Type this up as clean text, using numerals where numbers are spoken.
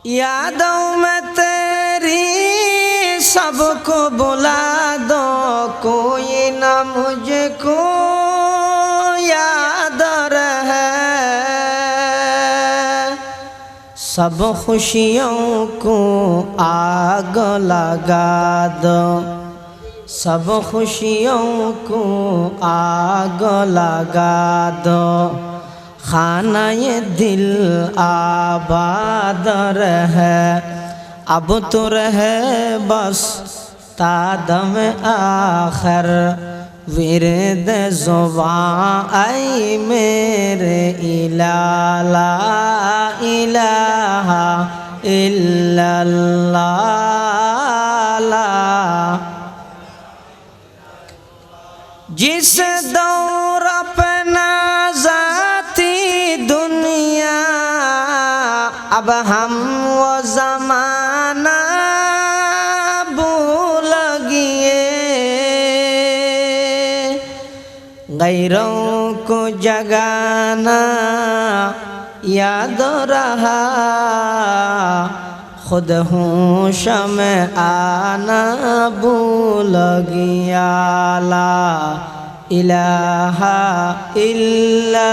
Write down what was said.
यादों में तेरी सबको बुला दो, कोई ना मुझको याद रहे। सब खुशियों को आग लगा दो, सब खुशियों को आग लगा दो। खाना ये दिल आबाद रहे, अब तो रहे बस तादम आखिर। विरद ज़ुबान ऐ मेरे इला ला इलाहा इल्लल्लाह। जिस दौर अपना ज़ाती दुनिया, अब हम वो ज़माना भूल गए। गैरों को जगाना याद रहा, खुद होश में आना भूल गया। ला इलाहा इल्लल्लाह।